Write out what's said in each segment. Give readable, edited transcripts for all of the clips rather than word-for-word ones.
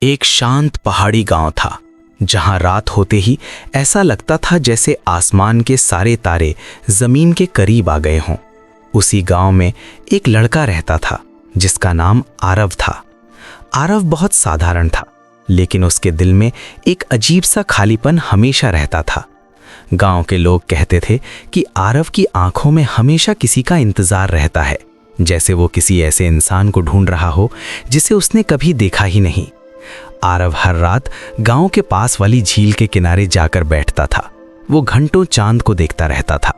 एक शांत पहाड़ी गांव था जहां रात होते ही ऐसा लगता था जैसे आसमान के सारे तारे जमीन के करीब आ गए हों। उसी गांव में एक लड़का रहता था जिसका नाम आरव था। आरव बहुत साधारण था, लेकिन उसके दिल में एक अजीब सा खालीपन हमेशा रहता था। गांव के लोग कहते थे कि आरव की आंखों में हमेशा किसी का इंतजार रहता है, जैसे वो किसी ऐसे इंसान को ढूंढ रहा हो जिसे उसने कभी देखा ही नहीं। आरव हर रात गांव के पास वाली झील के किनारे जाकर बैठता था। वो घंटों चांद को देखता रहता था।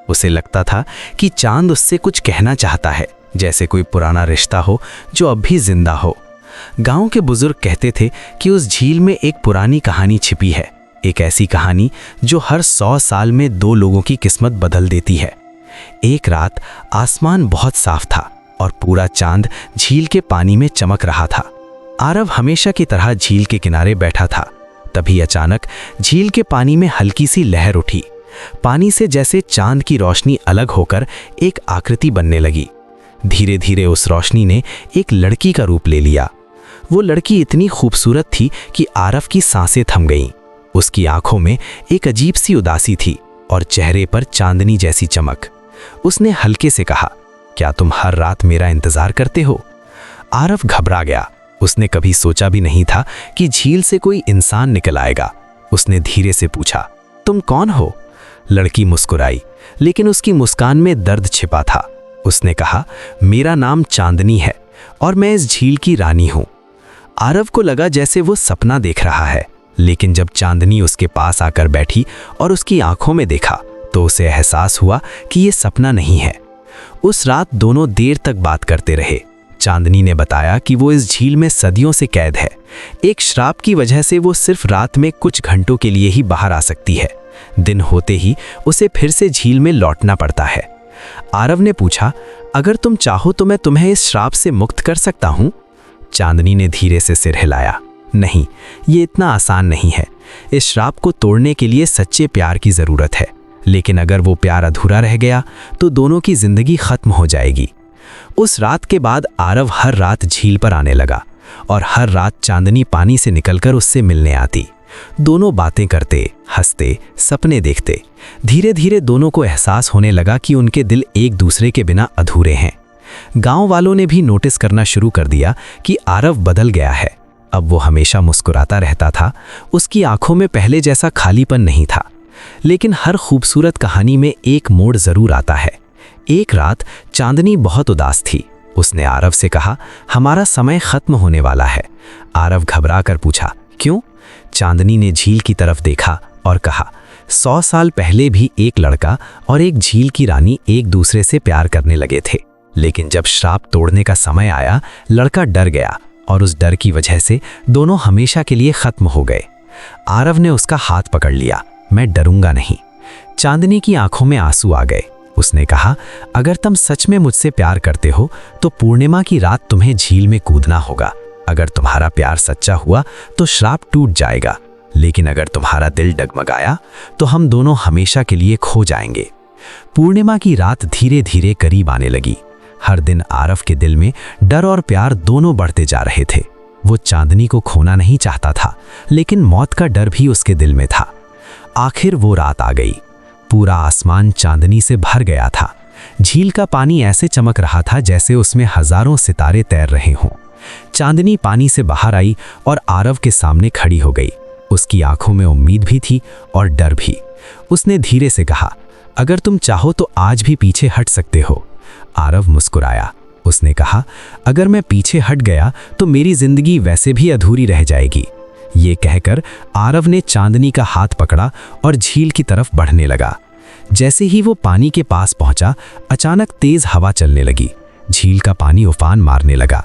उसे लगता था कि चांद उससे कुछ कहना चाहता है, जैसे कोई पुराना रिश्ता हो जो अब भी जिंदा हो। गांव के बुजुर्ग कहते थे कि उस झील में एक पुरानी कहानी छिपी है, एक ऐसी कहानी जो हर 100 साल में 2 लोगों की किस्मत बदल देती है। एक रात आसमान बहुत साफ था और पूरा चांद झील के पानी में चमक रहा था। आरव हमेशा की तरह झील के किनारे बैठा था। तभी अचानक झील के पानी में हल्की सी लहर उठी। पानी से जैसे चांद की रोशनी अलग होकर एक आकृति बनने लगी। धीरे धीरे उस रोशनी ने एक लड़की का रूप ले लिया। वो लड़की इतनी खूबसूरत थी कि आरव की सांसें थम गईं। उसकी आंखों में एक अजीब सी उदासी थी और चेहरे पर चांदनी जैसी चमक। उसने हल्के से कहा, क्या तुम हर रात मेरा इंतजार करते हो? आरव घबरा गया। उसने कभी सोचा भी नहीं था कि झील से कोई इंसान निकल आएगा। उसने धीरे से पूछा, तुम कौन हो? लड़की मुस्कुराई, लेकिन उसकी मुस्कान में दर्द छिपा था। उसने कहा, मेरा नाम चांदनी है और मैं इस झील की रानी हूं। आरव को लगा जैसे वो सपना देख रहा है, लेकिन जब चांदनी उसके पास आकर बैठी और उसकी आंखों में देखा तो उसे एहसास हुआ कि ये सपना नहीं है। उस रात दोनों देर तक बात करते रहे। चांदनी ने बताया कि वो इस झील में सदियों से कैद है। एक श्राप की वजह से वो सिर्फ रात में कुछ घंटों के लिए ही बाहर आ सकती है। दिन होते ही उसे फिर से झील में लौटना पड़ता है। आरव ने पूछा, अगर तुम चाहो तो मैं तुम्हें इस श्राप से मुक्त कर सकता हूँ? चांदनी ने धीरे से सिर हिलाया, नहीं, ये इतना आसान नहीं है। इस श्राप को तोड़ने के लिए सच्चे प्यार की ज़रूरत है, लेकिन अगर वो प्यार अधूरा रह गया तो दोनों की ज़िंदगी ख़त्म हो जाएगी। उस रात के बाद आरव हर रात झील पर आने लगा और हर रात चांदनी पानी से निकलकर उससे मिलने आती। दोनों बातें करते, हंसते, सपने देखते। धीरे धीरे दोनों को एहसास होने लगा कि उनके दिल एक दूसरे के बिना अधूरे हैं। गांव वालों ने भी नोटिस करना शुरू कर दिया कि आरव बदल गया है। अब वो हमेशा मुस्कुराता रहता था। उसकी आंखों में पहले जैसा खालीपन नहीं था। लेकिन हर खूबसूरत कहानी में एक मोड़ जरूर आता है। एक रात चांदनी बहुत उदास थी। उसने आरव से कहा, हमारा समय खत्म होने वाला है। आरव घबरा कर पूछा, क्यों? चांदनी ने झील की तरफ देखा और कहा, 100 साल पहले भी एक लड़का और एक झील की रानी एक दूसरे से प्यार करने लगे थे, लेकिन जब श्राप तोड़ने का समय आया, लड़का डर गया और उस डर की वजह से दोनों हमेशा के लिए खत्म हो गए। आरव ने उसका हाथ पकड़ लिया, मैं डरूंगा नहीं। चांदनी की आंखों में आंसू आ गए। उसने कहा, अगर तुम सच में मुझसे प्यार करते हो तो पूर्णिमा की रात तुम्हें झील में कूदना होगा। अगर तुम्हारा प्यार सच्चा हुआ तो श्राप टूट जाएगा, लेकिन अगर तुम्हारा दिल डगमगाया तो हम दोनों हमेशा के लिए खो जाएंगे। पूर्णिमा की रात धीरे धीरे करीब आने लगी। हर दिन आरव के दिल में डर और प्यार दोनों बढ़ते जा रहे थे। वो चांदनी को खोना नहीं चाहता था, लेकिन मौत का डर भी उसके दिल में था। आखिर वो रात आ गई। पूरा आसमान चांदनी से भर गया था। झील का पानी ऐसे चमक रहा था जैसे उसमें हजारों सितारे तैर रहे हों। चांदनी पानी से बाहर आई और आरव के सामने खड़ी हो गई। उसकी आंखों में उम्मीद भी थी और डर भी। उसने धीरे से कहा, अगर तुम चाहो तो आज भी पीछे हट सकते हो। आरव मुस्कुराया। उसने कहा, अगर मैं पीछे हट गया तो मेरी जिंदगी वैसे भी अधूरी रह जाएगी। ये कहकर आरव ने चांदनी का हाथ पकड़ा और झील की तरफ बढ़ने लगा। जैसे ही वो पानी के पास पहुंचा, अचानक तेज हवा चलने लगी। झील का पानी उफान मारने लगा।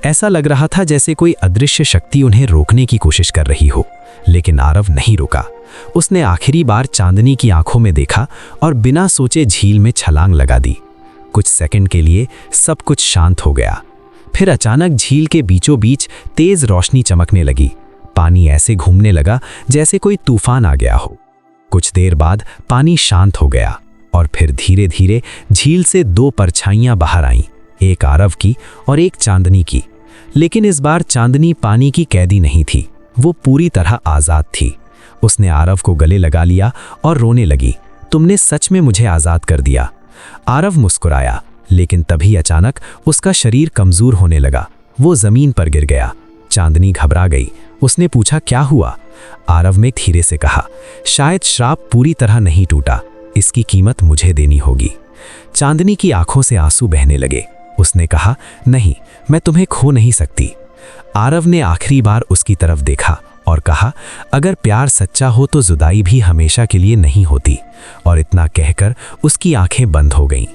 ऐसा लग रहा था जैसे कोई अदृश्य शक्ति उन्हें रोकने की कोशिश कर रही हो, लेकिन आरव नहीं रुका। उसने आखिरी बार चांदनी की आंखों में देखा और बिना सोचे झील में छलांग लगा दी। कुछ सेकंड के लिए सब कुछ शांत हो गया। फिर अचानक झील के बीचों बीच तेज रोशनी चमकने लगी। पानी ऐसे घूमने लगा जैसे कोई तूफान आ गया हो। कुछ देर बाद पानी शांत हो गया और फिर धीरे धीरे झील से 2 परछाइयां बाहर आईं, एक आरव की और एक चांदनी की। लेकिन इस बार चांदनी पानी की कैदी नहीं थी, वो पूरी तरह आज़ाद थी। उसने आरव को गले लगा लिया और रोने लगी, तुमने सच में मुझे आज़ाद कर दिया। आरव मुस्कुराया, लेकिन तभी अचानक उसका शरीर कमज़ोर होने लगा। वो ज़मीन पर गिर गया। चांदनी घबरा गई। उसने पूछा, क्या हुआ? आरव ने धीरे से कहा, शायद श्राप पूरी तरह नहीं टूटा, इसकी कीमत मुझे देनी होगी। चांदनी की आंखों से आंसू बहने लगे। उसने कहा, नहीं, मैं तुम्हें खो नहीं सकती। आरव ने आखिरी बार उसकी तरफ देखा और कहा, अगर प्यार सच्चा हो तो जुदाई भी हमेशा के लिए नहीं होती। और इतना कहकर उसकी आंखें बंद हो गईं।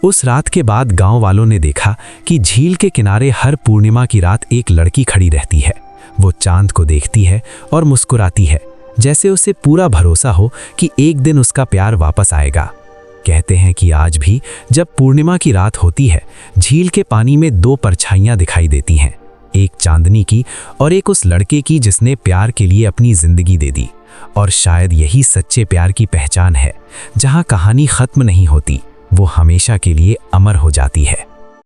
उस रात के बाद गांव वालों ने देखा कि झील के किनारे हर पूर्णिमा की रात एक लड़की खड़ी रहती है। वो चांद को देखती है और मुस्कुराती है, जैसे उसे पूरा भरोसा हो कि एक दिन उसका प्यार वापस आएगा। कहते हैं कि आज भी जब पूर्णिमा की रात होती है, झील के पानी में दो परछाइयां दिखाई देती हैं, एक चांदनी की और एक उस लड़के की जिसने प्यार के लिए अपनी जिंदगी दे दी। और शायद यही सच्चे प्यार की पहचान है, जहां कहानी खत्म नहीं होती, वो हमेशा के लिए अमर हो जाती है।